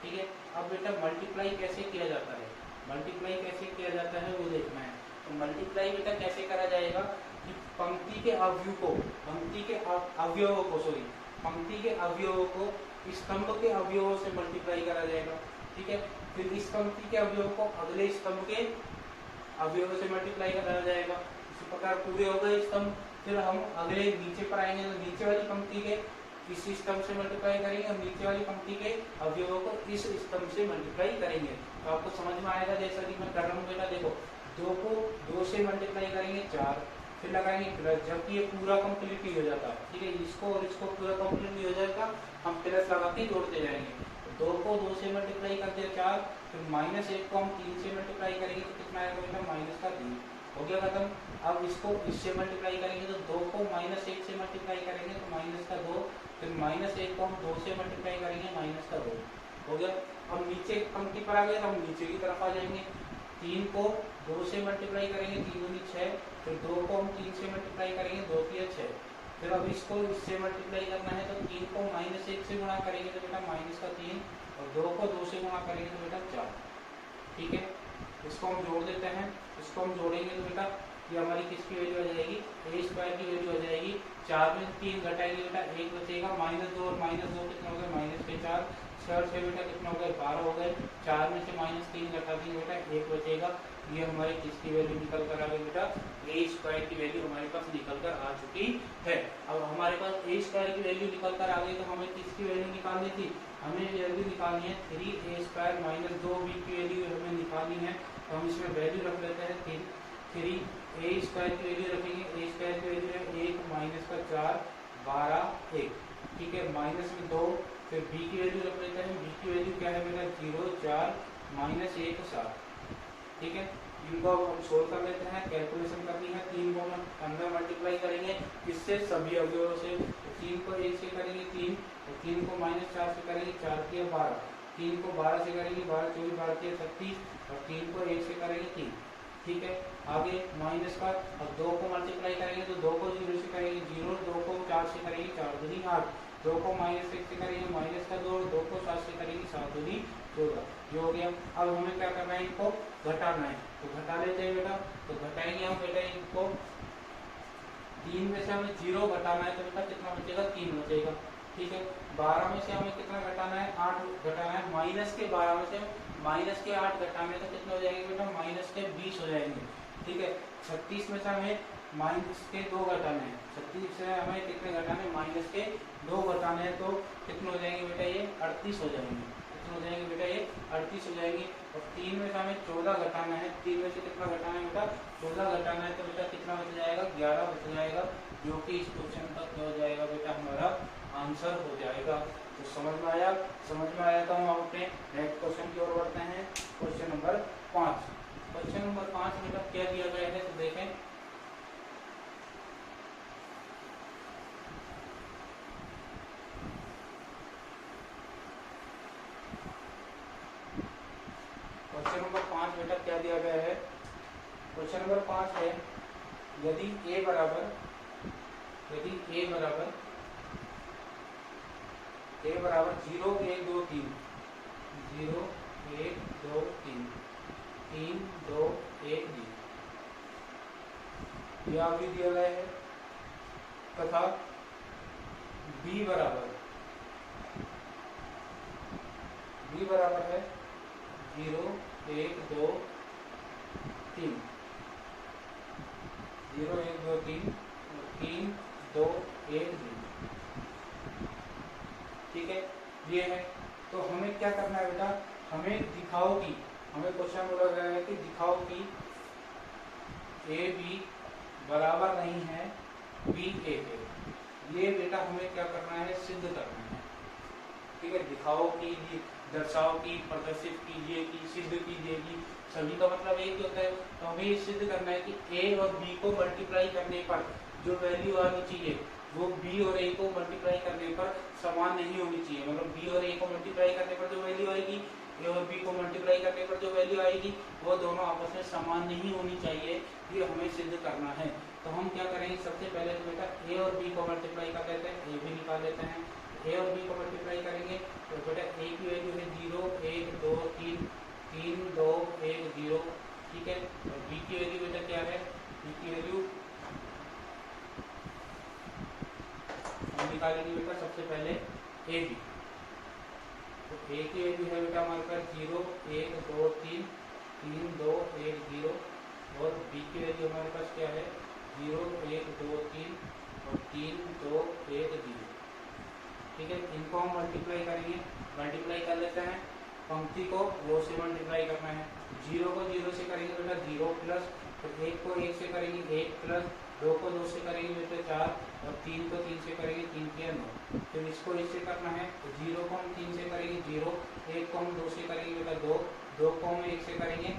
ठीक है, अब बेटा मल्टीप्लाई कैसे किया जाता है, मल्टीप्लाई कैसे किया जाता है वो देखना है। तो मल्टीप्लाई बेटा कैसे करा जाएगा कि पंक्ति के अवयव को, पंक्ति के अवयवों को, सॉरी पंक्ति के अवयवों को स्तंभ के अवयवों से मल्टीप्लाई करा जाएगा। ठीक है, फिर इस पंक्ति के अवयव को अगले स्तंभ के अवयवों से मल्टीप्लाई करा जाएगा। इसी प्रकार पूरे हो गए स्तंभ, फिर हम अगले नीचे पर आएंगे तो नीचे वाली पंक्ति के इस स्तंभ से मल्टीप्लाई करेंगे और नीचे वाली पंक्ति के अवयवों को इस स्तंभ से मल्टीप्लाई करेंगे। तो आपको समझ में आएगा जैसा कि मैं कर रहा हूँ बेटा। देखो 2 को 2 से मल्टीप्लाई करेंगे 4, फिर लगाएंगे प्लस, जबकि ये पूरा कंप्लीट ही हो जाता है। ठीक है, इसको और इसको पूरा कंप्लीट हो जाएगा, हम प्लस लगा के जोड़ते जाएंगे। 2 को 2 से मल्टीप्लाई कर दिया 4, फिर -1 को हम 3 से मल्टीप्लाई करेंगे तो कितना आएगा बेटा -3 हो गया खत्म। अब इसको इससे मल्टीप्लाई करेंगे तो 2 को -1 से मल्टीप्लाई करेंगे तो -2, फिर -1 को हम 2 से मल्टीप्लाई करेंगे -2 हो गया। अब नीचे पंक्ति पर आ गए तो हम नीचे की तरफ आ जाएंगे। 3 को 2 से मल्टीप्लाई करेंगे 3 दूनी 6, फिर 2 को हम 3 से मल्टीप्लाई करेंगे 2 3 6, फिर अब इसको इससे मल्टीप्लाई करना है तो 3 को -1 से गुणा करेंगे तो बेटा -3, और 2 को 2 से गुणा करेंगे तो बेटा 4। ठीक है, इसको हम जोड़ देते हैं। इसको हम जोड़ेंगे तो बेटा ये हमारी किसकी वैल्यू आ जाएगी, a स्क्वायर की वैल्यू आ जाएगी। 4 में 3 घटाएंगे बेटा 1 बचेगा, -2 और -2 कितना हो गया -4, 6 और 6 बेटा कितना हो गया 12 हो गए। 4 में से -3 घटा देंगे बेटा 1 बचेगा। ये हमारी किसकी वैल्यू निकल कर आ गई बेटा, a स्क्वायर की वैल्यू हमारे पास निकल कर आ चुकी है। अब हमारे पास a स्क्वायर की वैल्यू निकल कर आ गई तो हमें किसकी वैल्यू निकालनी थी, हमें वैल्यू निकालनी है 3a स्क्वायर माइनस 2b की वैल्यू हमें निकालनी है। तो हम इसमें वैल्यू रख लेते हैं 3a स्क्वायर की वैल्यू रखेंगे। a स्क्वायर की वैल्यू है 1 माइनस का 4 12 1। ठीक है, माइनस में 2, फिर b की वैल्यू रख लेते हैं। b की वैल्यू क्या है बेटा 0 4 -1 7। ठीक है, इनको हम सोल्व कर लेते हैं, कैलकुलेशन करनी है। 3 को हम अंदर मल्टीप्लाई करेंगे किससे, सभी अवयवों से। 3 को 1 से करेंगे 3, और 3 को -4 से करेंगे 4 के 12, 3 को 12 से करेंगे 12 24 12 के 36, और 3 को 1 से करेंगे 3। ठीक है, आगे माइनस का, अब 2 को मल्टीप्लाई करेंगे तो 2 को 0 से करेंगे 0, 2 को 4 से करेंगे 4 दूनी 8, 2 को -1 से करेंगे -2, 2 को 7 से करेंगे 7 दूनी 14। ये हो गया। अब हमें क्या करना है, इनको घटाना है, तो घटा लेते हैं बेटा। तो घटाएंगे हम बेटा इनको, 3 में से हमें 0 घटाना है तो बेटा कितना बचेगा 3 बचेगा। ठीक है, 12 में से हमें कितना घटाना है 8 घटाना है, माइनस के 12 में से माइनस के 8 घटाने तो कितने हो जाएंगे बेटा माइनस के 20 हो जाएंगे। ठीक है, 36 में से हमें माइनस के 2 घटाने हैं, 36 से हमें कितने घटाने माइनस के 2 घटाने हैं तो कितने हो जाएंगे बेटा ये 38 हो जाएंगे। कितने हो जाएंगे बेटा ये 38 हो जाएंगे। और 3 में से हमें 14 घटाना है, 3 में से कितना घटाना है बेटा 14 घटाना है तो बेटा कितना बच जाएगा 11 बच जाएगा, जो कि इस क्वेश्चन का क्या हो जाएगा बेटा हमारा आंसर हो जाएगा। तो समझ में आया, समझ में आया तो हम अपने नेक्स्ट क्वेश्चन की ओर बढ़ते हैं। Question number 5। क्वेश्चन नंबर 5 बेटा क्या दिया गया है तो देखें। क्वेश्चन नंबर 5 बेटा क्या दिया गया है, क्वेश्चन नंबर 5 है यदि a बराबर 0 1 2 3 0 1 2 3 3 2 1 3 यह भी दिया गया है, तथा b बराबर है 0 1 2 3 0 1 2 3 3 2 1 3। ठीक है, ये है। तो हमें क्या करना है बेटा, हमें दिखाओ कि, हमें क्वेश्चन बोला गया है कि दिखाओ कि ए बी बराबर नहीं है बी ए के। ये बेटा हमें क्या करना है, सिद्ध करना है। ठीक है, दिखाओ कि, दर्शाओ कि, प्रदर्शित कीजिए कि, सिद्ध कीजिए कि, सभी का मतलब एक ही होता है। तो हमें ये सिद्ध करना है कि ए और बी को मल्टीप्लाई करने पर जो वैल्यू आनी चाहिए वो बी और ए को मल्टीप्लाई करने पर समान नहीं होनी चाहिए। मतलब बी और ए को मल्टीप्लाई करने पर जो वैल्यू आएगी, ए और बी को मल्टीप्लाई करने पर जो वैल्यू आएगी, वो दोनों आपस में समान नहीं होनी चाहिए। ये हमें सिद्ध करना है। तो हम क्या करेंगे, सबसे पहले तो बेटा ए और बी को मल्टीप्लाई कर लेते हैं, ए भी निकाल लेते हैं। ए और बी को मल्टीप्लाई करेंगे तो बेटा ए की वैल्यू है 0 1 2 3 3 2 1 0। ठीक है, और बी की वैल्यू बेटा क्या है, बी की वैल्यू हम निकालेंगे बेटा सबसे पहले ए बी। तो ए की वैल्यू है बेटा हमारे पास 0 1 2 3 3 2 1 0, और बी की वैल्यू हमारे पास क्या है 0 1 2 3 और 3 2 1 0। ठीक है, इनको हम मल्टीप्लाई करेंगे, मल्टीप्लाई कर लेते हैं। पंक्ति को रो से मल्टीप्लाई करना है, 0 को 0 से करेंगे बेटा 0 प्लस, तो 1 को 1 से करेंगे 1 प्लस, 2 को 2 से करेंगे बेटा 4, और 3 को 3 से करेंगे 3 के 9। फिर इसको इससे करना है, तो 0 को हम 3 से करेंगे 0, 1 को हम 2 से करेंगे बेटा 2, 2 को हम 1 से करेंगे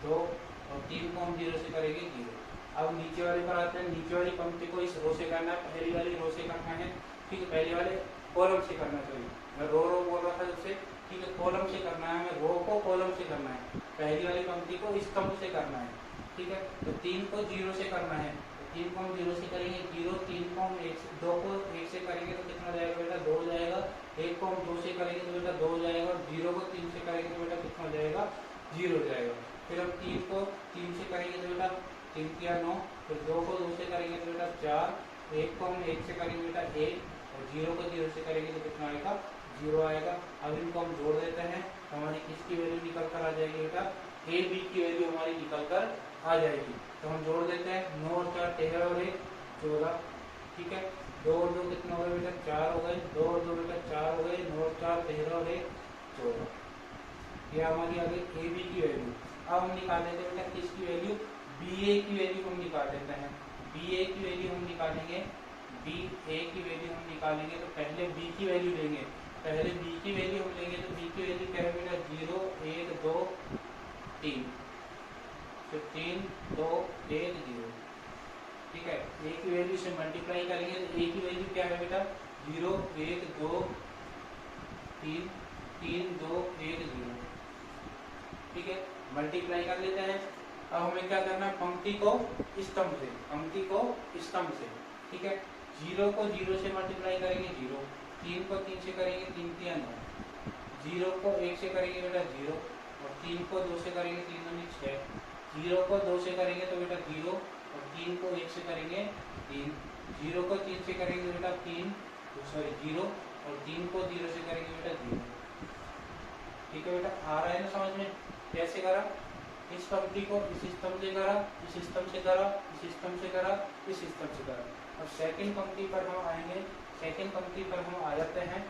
2, और 3 को हम 0 से करेंगे 0। अब नीचे वाले पर आते हैं, नीचे वाली पंक्ति को इस रो से करना है, पहली वाली रो से करना है, ठीक है, पहले वाले कॉलम से करना चाहिए, मैं रो बोल रहा था जब से, ठीक है, कॉलम से करना है, हमें रो को कॉलम से करना है, पहली वाली पंक्ति को स्तंभ से करना है, ठीक है। तो 3 को 0 से करना है, 3 को हम 0 से करेंगे 0, 3 को हम 1 से, 2 को 1 से करेंगे तो कितना जाएगा बेटा 2 जाएगा, 1 को हम 2 से करेंगे तो बेटा 2 जाएगा, और 0 को 3 से करेंगे तो बेटा कितना जाएगा 0 जाएगा। फिर हम 3 को 3 से करेंगे तो बेटा 3 किया 9, फिर 2 को 2 से करेंगे तो बेटा 4, 1 को हम 1 से करेंगे बेटा 1, और 0 को 0 से करेंगे तो कितना आएगा 0 आएगा। अब इनको हम जोड़ देते हैं, हमारी किसकी वैल्यू निकल कर आ जाएगी बेटा, ए बी की वैल्यू हमारी निकल कर आ जाएगी। तो हम जोड़ देते हैं, 9 और 4 13 और 1 14, ठीक है, 2 और 2 कितना हो गया बेटा 4 हो गए, 2 और 2 बेटा 4 हो गए, 9 और 4 13 और 1 14, ये हमारी आ गई ए बी की वैल्यू। अब हम निकाल लेते हैं बेटा किसकी वैल्यू, बी ए की वैल्यू हम निकाल लेते हैं, बी ए की वैल्यू हम निकालेंगे, बी ए की वैल्यू हम निकालेंगे, तो पहले बी की वैल्यू लेंगे, पहले बी की वैल्यू हम लेंगे, तो बी की वैल्यू क्या है बेटा 0 1 2 3, तो 3 2 1 0, ठीक है, ए की वैल्यू से मल्टीप्लाई करेंगे, तो ए की वैल्यू क्या है बेटा 0 1 2 3 3 2 1 0, ठीक है, मल्टीप्लाई कर लेते हैं। अब हमें क्या करना है, पंक्ति को स्तंभ से, पंक्ति को स्तंभ से, ठीक है, 0 को 0 से मल्टीप्लाई करेंगे 0, 3 को 3 से करेंगे 3 के 9, 0 को 1 से करेंगे बेटा 0, और 3 को 2 से करेंगे 3 दूनी 6, 0 को 2 से करेंगे तो बेटा 0, और 3 को 1 से करेंगे 3, 0 को 3 से करेंगे बेटा 3 सॉरी 0, और 3 को 0 से करेंगे बेटा 0, ठीक है बेटा, आ रहा है ना समझ में, कैसे करा, इस पंक्ति को इस स्तंभ से करा, इस स्तंभ से करा, इस स्तंभ से करा, इस स्तंभ से करा। अब सेकंड पंक्ति पर हम आएंगे, सेकंड पंक्ति पर हम आ जाते हैं,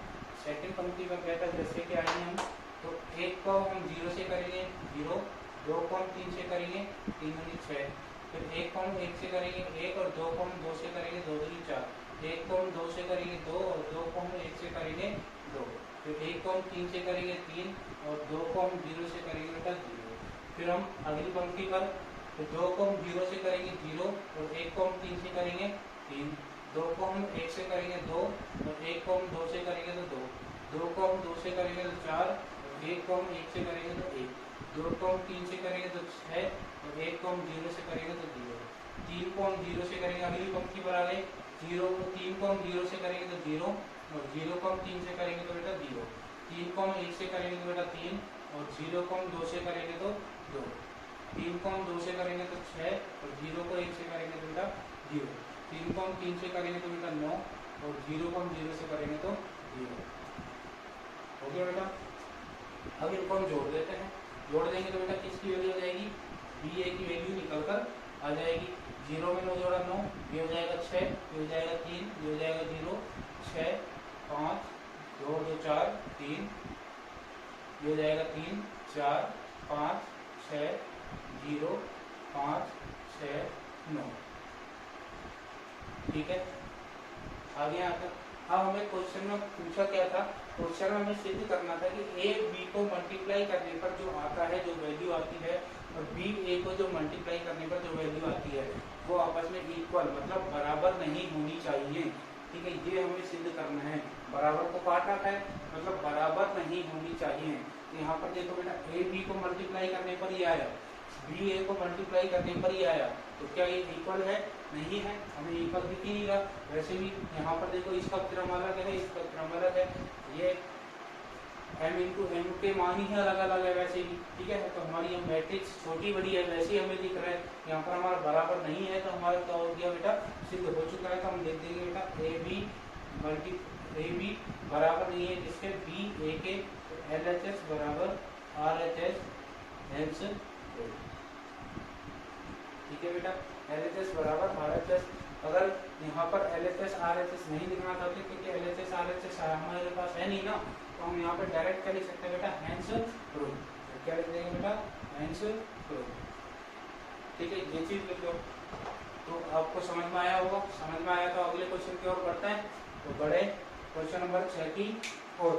सेकंड पंक्ति पर कहता है जैसे कि आएंगे हम, तो 1 को हम 0 से करेंगे 0, 2 को हम 3 से करेंगे 3 दूनी 6, फिर 1 को हम 1 से करेंगे 1, और 2 को हम 2 से करेंगे 2 दूनी 4, 1 को हम 2 से करेंगे 2, और 2 को हम 1 से करेंगे 2, फिर 1 को हम 3 से करेंगे 3, और 2 को हम 0 से करेंगे बेटा 0। फिर हम अगली पंक्ति पर, तो 2 को हम 0 से करेंगे 0, और 1 को हम 3 से करेंगे 3, 2 को हम 1 से करेंगे 2, और 1 को हम 2 से करेंगे तो 2, 2 को हम 2 से करेंगे तो 4, और 1 को हम 1 से करेंगे तो 1, 2 को हम 3 से करेंगे तो 6, और 1 को हम 0 से करेंगे तो 0, 3 को हम 0 से करेंगे, अगली पंक्ति पर आ गए, 3 को हम 0 से करेंगे तो 0, और 0 को हम 3 से करेंगे तो बेटा 0, 3 को हम 1 से करेंगे तो बेटा 3, और 0 को हम 2 से करेंगे तो 2, 3 को हम 2 से करेंगे तो 6, और 0 को 1 से करेंगे तो बेटा 0, 3 को हम 3 से करेंगे तो बेटा 9, और 0 को हम 0 से करेंगे तो 0, हो गया बेटा। अब इनको हम जोड़ देते हैं, जोड़ देंगे तो बेटा किसकी वैल्यू आ जाएगी, बी ए की वैल्यू निकल कर आ जाएगी, 0 में 9 जोड़ा 9, ये हो जाएगा 6, ये हो जाएगा 3, ये हो जाएगा 0, 6 5 2 2 4 3, ये हो जाएगा 3 4 5 6 0 5 6 9, ठीक है, आगे आकर अब हमें क्वेश्चन में पूछा क्या था, क्वेश्चन में हमें सिद्ध करना था कि ए बी को मल्टीप्लाई करने पर जो आता है, जो वैल्यू आती है, और बी ए को जो मल्टीप्लाई करने पर जो वैल्यू आती है, वो आपस में इक्वल मतलब बराबर नहीं होनी चाहिए, ठीक है, ये हमें सिद्ध करना है। बराबर को काटना है मतलब बराबर नहीं होनी चाहिए। तो यहाँ पर देखो बेटा ए बी को मल्टीप्लाई करने पर ही आया, बी ए को मल्टीप्लाई करने पर ही आया, तो क्या ये इक्वल है? नहीं है, हमें इक्वल दिख ही नहीं रहा। वैसे भी यहाँ पर देखो इसका क्रम अलग है, इसका क्रम अलग है, ये m इंटू एम के मान ही अलग अलग है वैसे भी, ठीक है। तो हमारी ये मैट्रिक्स छोटी बड़ी है, वैसे ही हमें दिख रहा है, यहाँ पर हमारा बराबर नहीं है, तो हमारा क्या हो गया बेटा, सिद्ध हो चुका है। तो हम लिख देंगे बेटा ए बी बराबर नहीं है जिसके बी ए के, एल एच एस बराबर आर एच एस हेंस, ठीक है बेटा, एल एच एस बराबर आर एच एस अगर यहाँ पर LHS RHS नहीं लिखना चाहते क्योंकि LHS RHS हमारे पास है नहीं ना, तो हम यहाँ पे डायरेक्ट क्या लिख सकते हैं बेटा, हैंस रूल। क्या लिख देंगे बेटा, हैंस रूल। ठीक है, ये चीज लिख लो। तो आपको समझ में आया होगा, समझ में आया तो अगले क्वेश्चन की ओर बढ़ते हैं। तो बड़े क्वेश्चन नंबर 6 की ओर।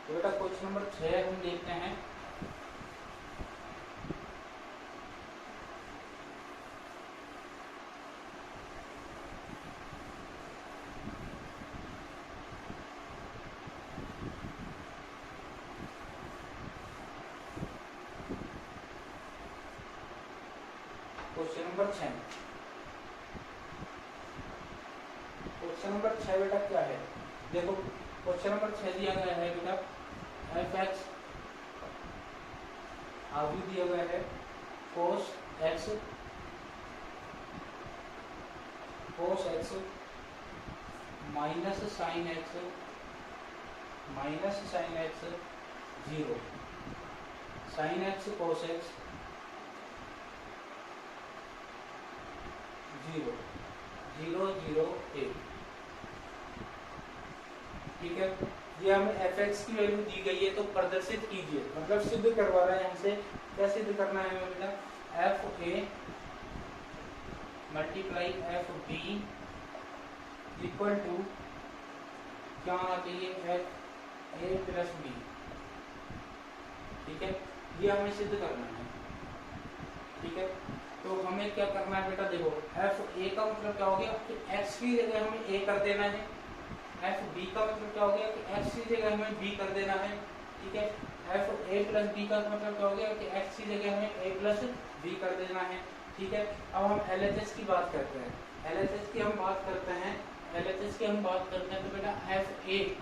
तो बेटा क्वेश्चन नंबर 6 हम देखते हैं। क्वेश्चन नंबर 6, क्वेश्चन नंबर 6 बेटा क्या है, देखो क्वेश्चन नंबर 6 दिया गया है बेटा, fx आगे दिया गया है cos x minus sine x 0, sine x cos x 0, 0 0 1। ठीक है, ये हमें fx की वैल्यू दी गई है, तो प्रदर्शित कीजिए, मतलब सिद्ध करवा रहा है हमसे। क्या सिद्ध करना है हमें बेटा, fa multiply fb equal to क्या आना चाहिए, fa प्लस b। ठीक है, ये हमें सिद्ध करना है। ठीक है, तो हमें क्या करना है बेटा, देखो fa का मतलब क्या हो गया कि x की जगह हमें a कर देना है, fb का मतलब क्या हो गया कि x की जगह हमें b कर देना है। ठीक है, fa प्लस b का मतलब क्या हो गया कि x की जगह हमें a प्लस b कर देना है। ठीक है, अब हम LHS की बात करते हैं, LHS की हम बात करते हैं, LHS की हम बात करते हैं। तो बेटा fa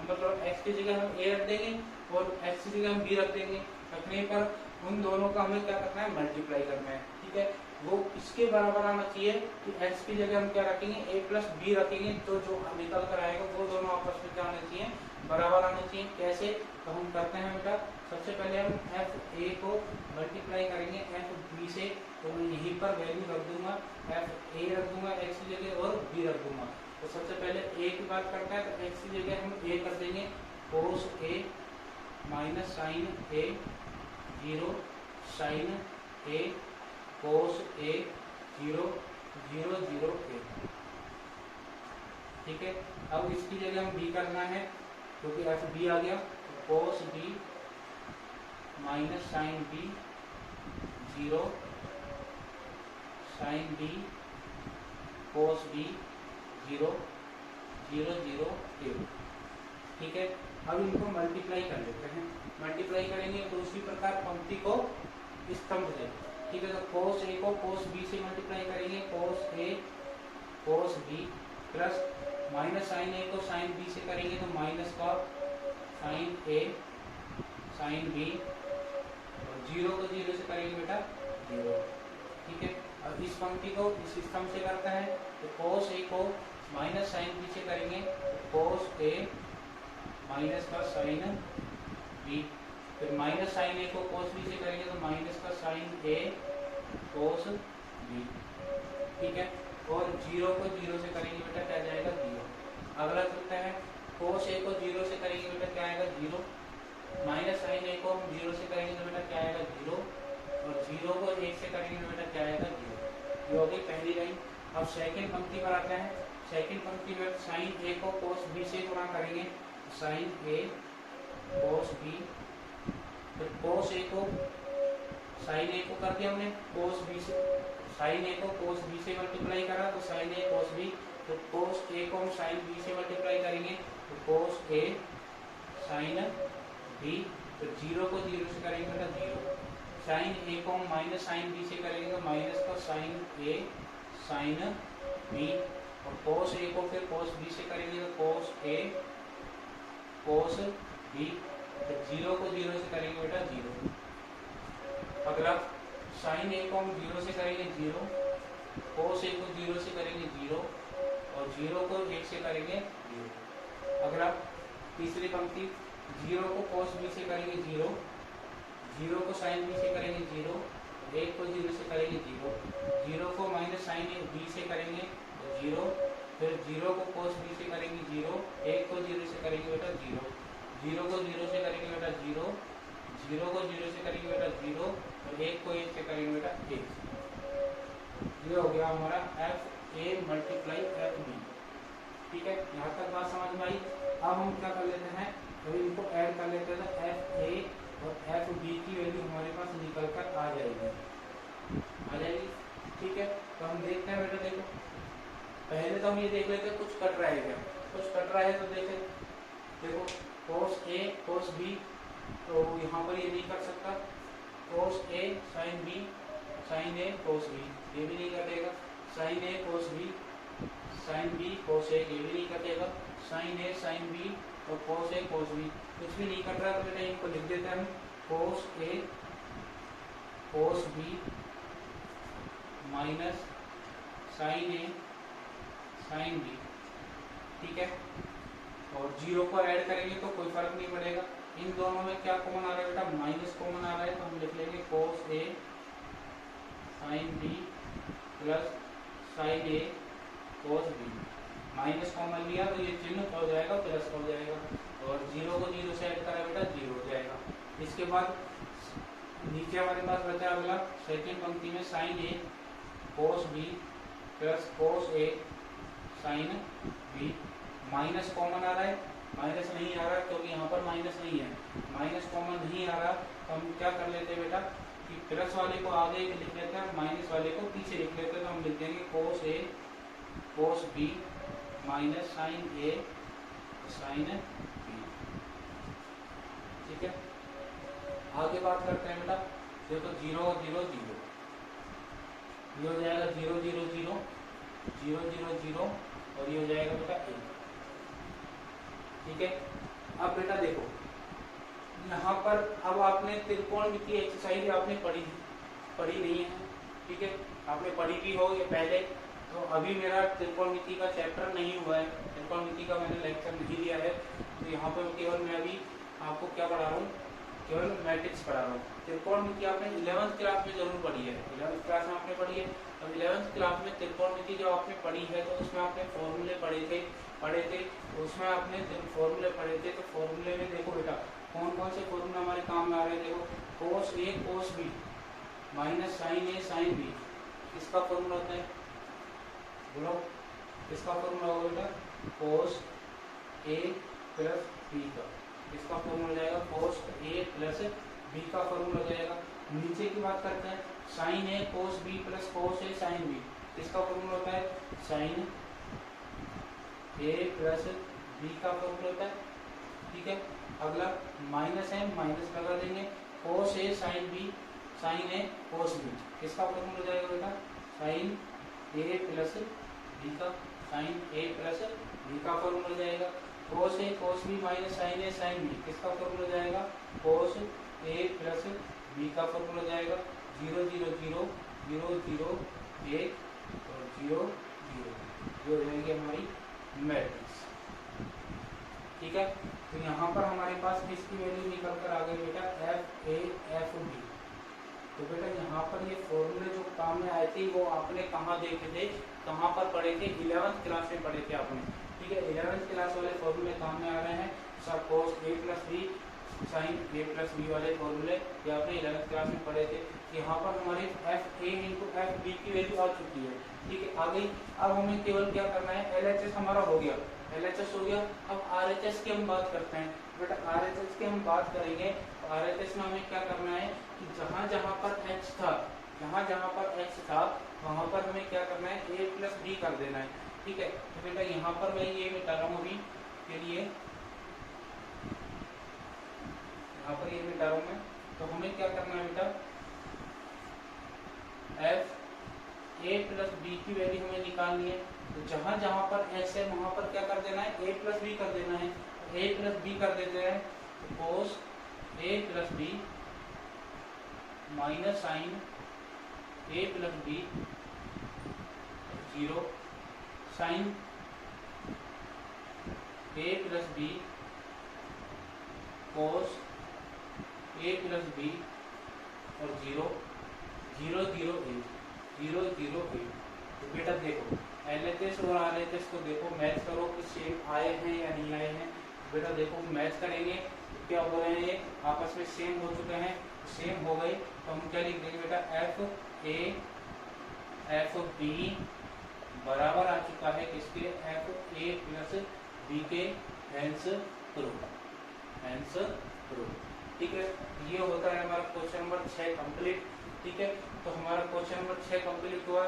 मतलब x की जगह हम a रख देंगे और x की जगह हम b रख देंगे। रखने पर उन दोनों का हमें क्या करना है, मल्टीप्लाई करना है। ठीक है, वो इसके बराबर आना चाहिए कि x की जगह हम क्या रखेंगे, a प्लस b रखेंगे, तो जो निकल कर आएगा वो दोनों आपस में क्या आने चाहिए, बराबर आने चाहिए। कैसे, तो हम करते हैं बेटा, सबसे पहले हम fa को मल्टीप्लाई करेंगे fb से, तो मैं यहीं पर वैल्यू रख दूंगा, fa रख दूंगा x की जगह और b रख दूंगा। तो सबसे पहले a की बात करते हैं, तो x की जगह हम a कर देंगे cos a minus sine a 0, sine a cos a 0 0 0 a। ठीक है, अब इसकी जगह हम b करना है क्योंकि fb आ गया, cos b minus sine b 0, sine b cos b 0 0 0 a। ठीक है, अब इनको मल्टीप्लाई कर लेते हैं। मल्टीप्लाई करेंगे तो उसी प्रकार पंक्ति को स्तंभ है। ठीक है, तो cos a को cos b से मल्टीप्लाई करेंगे, cos a cos b plus minus sine a को साइन b से करेंगे तो माइनस का साइन a साइन b, और 0 को 0 से करेंगे बेटा 0। ठीक है, अब इस पंक्ति को इस स्तंभ से करते हैं, तो cos a को माइनस साइन b से करेंगे तो cos a माइनस का साइन b, फिर माइनस साइन a को cos b से करेंगे तो माइनस का साइन a cos b। ठीक है, और 0 को 0 से करेंगे बेटा क्या जाएगा 0। अगला चलता है, cos a को 0 से करेंगे बेटा क्या आएगा 0, माइनस साइन a को हम 0 से करेंगे तो बेटा क्या आएगा 0, और 0 को 1 से करेंगे तो बेटा क्या आएगा 0। ये हो गई पहली लाइन। अब सेकंड पंक्ति पर आते हैं। सेकंड पंक्ति में साइन a को cos b से गुणा करेंगे, साइन a cos b, फिर cos a को साइन a को कर दिया हमने cos b से, साइन a को cos b से मल्टीप्लाई करा तो साइन a cos b, तो cos a को हम साइन b से मल्टीप्लाई करेंगे तो cos a साइन b, तो 0 को 0 से करेंगे बेटा 0। साइन a को हम माइनस साइन b से करेंगे तो माइनस का साइन a साइन b, और cos a को फिर cos b से करेंगे तो cos a cos b, तो 0 को 0 से करेंगे बेटा 0। अगला साइन a को हम 0 से करेंगे 0, cos a को 0 से करेंगे 0, और 0 को 1 से करेंगे 0। अगला तीसरी पंक्ति, 0 को cos b से करेंगे 0, 0 को साइन b से करेंगे 0, 1 को 0 से करेंगे 0, 0 को माइनस साइन b से करेंगे तो जीरो, फिर जीरो को कोस बी से करेंगे जीरो, एक को जीरो से करेंगे बेटा जीरो, जीरो को जीरो से करेंगे बेटा जीरो, जीरो को जीरो से करेंगे बेटा जीरो, और एक को एक से करेंगे बेटा एक। ये हो गया हमारा F A multiply F B. ठीक है, यहाँ तक बात समझ में आई। अब हम क्या कर लेते हैं, तो इनको ऐड कर लेते हैं, तो एफ ए और एफ बी की वैल्यू हमारे पास निकल कर आ जाएगी। ठीक है, तो हम देखते हैं बेटा, देखो पहले तो हम ये देख लेते हैं कुछ कट रहा है क्या, कुछ कट रहा है तो देखो कोस ए कोस बी, तो यहाँ पर ये नहीं कर सकता, कोस ए साइन बी, साइन ए कोस बी, ये भी नहीं कटेगा, साइन ए कोस बी, साइन बी कोस ए, ये भी नहीं कटेगा, साइन ए साइन बी और कोस ए कोस बी, कुछ भी नहीं कट रहा, तो बेटा इनको लिख देते हैं हम कोस ए कोस बी माइनस साइन ए साइन बी। ठीक है, और जीरो को ऐड करेंगे तो कोई फर्क नहीं पड़ेगा, इन दोनों में क्या कॉमन आ रहा है बेटा, माइनस कॉमन आ रहा है, तो हम लिख लेंगे कोस ए साइन बी प्लस साइन ए कोस बी, माइनस कॉमन लिया तो ये चिन्ह हो जाएगा प्लस हो जाएगा, और जीरो को जीरो से ऐड करा बेटा जीरो हो जाएगा। इसके बाद नीचे हमारे पास बचा अगला सेकेंड पंक्ति में साइन ए कोस बी प्लस कोस ए साइन बी, माइनस कॉमन आ रहा है, माइनस नहीं आ रहा क्योंकि यहाँ पर माइनस नहीं है, माइनस कॉमन नहीं आ रहा, तो हम क्या कर लेते हैं बेटा कि प्लस वाले को आगे लिख लेते हैं, माइनस वाले को पीछे लिख लेते हैं, तो हम लिख देंगे कोस ए कोस बी माइनस साइन ए साइन बी। ठीक है, आगे बात करते हैं बेटा, देखो जीरो जीरो जीरो, ये हो जाएगा zero zero zero, zero zero zero, और ये हो जाएगा बेटा एक। ठीक है, अब बेटा देखो यहाँ पर, अब आपने त्रिकोणमिति एक्सरसाइज आपने पढ़ी नहीं है। ठीक है, आपने पढ़ी भी हो ये पहले, तो अभी मेरा त्रिकोणमिति का चैप्टर नहीं हुआ है, त्रिकोणमिति का मैंने लेक्चर नहीं लिया है, तो यहाँ पर केवल मैं अभी आपको क्या पढ़ा रहा हूँ, केवल मैट्रिक्स पढ़ा रहा हूँ। त्रिकोणमिति आपने 11th क्लास में जरूर पढ़ी है, 11th क्लास में आपने पढ़ी है। अब 11th क्लास में त्रिकोणमिति जो आपने पढ़ी है, तो उसमें आपने फॉर्मूले पढ़े थे, उसमें आपने फॉर्मूले पढ़े थे, तो फॉर्मूले में देखो बेटा कौन कौन से फॉर्मूले हमारे काम में आ रहे हैं। देखो कोस ए कोस बी माइनस साइन ए साइन बी, किसका फॉर्मूला होता है, बोलो किसका फॉर्मूला होगा बेटा, कोस ए प्लस बी का, इसका फॉर्मूला हो जाएगा कोस ए प्लस बी का फॉर्मूला हो जाएगा। नीचे की बात करते हैं, साइन ए कोस बी प्लस कोस ए साइन बी, इसका फॉर्मूला होता है साइन ए प्लस बी का फॉर्मूला होता है। ठीक है, अगला माइनस है, माइनस लगा देंगे, कोस ए साइन बी साइन ए कोस बी, इसका फॉर्मूला हो जाएगा बेटा साइन ए प्लस बी का, साइन ए प्लस बी का फॉर्मूला हो जाएगा। कोस ए कोस बी माइनस साइन ए साइन बी, किसका फॉर्मूला हो जाएगा, कोस ए प्लस बी का फॉर्मूला हो जाएगा। Zero zero zero zero zero एक और जीरो जीरो, जो रहेगी हमारी मैट्रिक्स। ठीक है, तो यहाँ पर हमारे पास किसकी वैल्यू निकल कर आ गई बेटा, एफ ए एफ बी। तो बेटा यहाँ पर ये फॉर्मूले जो काम में आए थे वो आपने कहाँ देखे थे, कहाँ पर पढ़े थे, 11th क्लास में पढ़े थे आपने। ठीक है, 11th क्लास वाले फॉर्मूले काम में आ रहे हैं, सब कोस ए प्लस बी साइन ए प्लस बी वाले फॉर्मूले ये आपने 11th क्लास में पढ़े थे। यहाँ पर हमारे F A into F B की वैल्यू आ चुकी है। ठीक है, आ गई। अब हमें केवल क्या करना है, LHS हमारा हो गया, LHS हो गया। अब RHS की हम बात करते हैं बेटा, RHS की हम बात करेंगे तो RHS में हमें क्या करना है कि जहाँ जहाँ पर x था, जहाँ पर x था वहाँ पर हमें क्या करना है, a प्लस बी कर देना है। ठीक है, तो बेटा यहाँ पर मैं ये मिटा रहा हूँ अभी के लिए, यहाँ पर ये मिटा रहा हूँ मैं। तो हमें क्या करना है बेटा, एफ ए प्लस बी की वैल्यू हमें निकालनी है। तो जहाँ जहाँ पर x है वहाँ पर क्या कर देना है, a प्लस बी कर देना है। a प्लस बी कर देते हैं, तो कोस ए प्लस बी माइनस साइन ए प्लस बी जीरो, साइन ए प्लस बी कोस ए प्लस बी और जीरो जीरो जीरो ए, जीरो जीरो ए। तो बेटा देखो LHS और RHS को देखो मैच करो कि सेम आए हैं या नहीं आए हैं। बेटा देखो मैच करेंगे तो क्या हो रहे हैं, ये आपस में सेम हो चुके हैं, सेम हो गए तो हम क्या लिख देंगे बेटा, FA FB बराबर आ चुका है किसके, FA प्लस B के, हेंस प्रूफ। ठीक है, ये होता है हमारा क्वेश्चन नंबर 6 कंप्लीट। ठीक है, तो हमारा क्वेश्चन नंबर 6 कंप्लीट हुआ।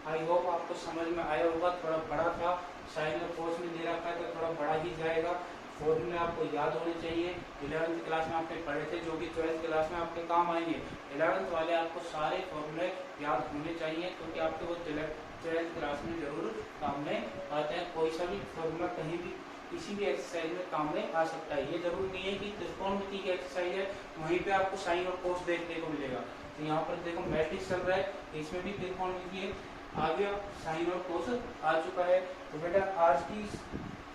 आई होप आपको समझ में आया होगा। थोड़ा बड़ा था, साइन और कोस में दे रखा है तो थोड़ा बड़ा ही जाएगा। फॉर्मूले आपको याद होने चाहिए, 11वीं क्लास में आपने पढ़े थे, जो कि 12वीं क्लास में आपके काम आएंगे। 11वीं वाले आपको सारे फॉर्मूले याद होने चाहिए, क्योंकि आपके वो 12वीं क्लास में जरूर काम में आते हैं। कोई सा भी फॉर्मूला कहीं भी किसी भी एक्सरसाइज में काम में आ सकता है। ये जरूर नहीं है कि त्रिकोणमिति की एक्सरसाइज है वहीं पे आपको साइन और कोस देखने को मिलेगा। तो यहाँ पर देखो मैट्रिक्स चल रहा है, इसमें भी त्रिकोणमिति है, आ गया साइन और कोस आ चुका है। तो बेटा आज की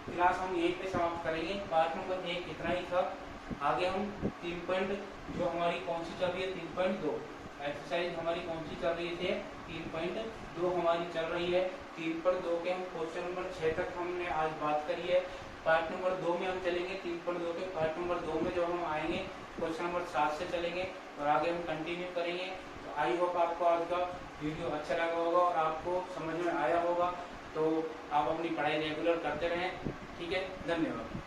क्लास हम यहीं पे समाप्त करेंगे। पार्ट नंबर 1 इतना ही था। आगे हम 3 पॉइंट जो हमारी कौन सी चल रही है, 3.2 एक्सरसाइज हमारी कौन सी चल रही थी, 3.2 हमारी चल रही है। 3.2 के हम क्वेश्चन नंबर 6 तक हमने आज बात करी है। पार्ट नंबर 2 में हम चलेंगे 3.2 के। पार्ट नंबर 2 में जब हम आएंगे क्वेश्चन नंबर 7 से चलेंगे और आगे हम कंटिन्यू करेंगे। तो आई होप आपको आज का वीडियो अच्छा लगा होगा और आपको समझ में आया होगा। तो आप अपनी पढ़ाई रेगुलर करते रहें। ठीक है, धन्यवाद।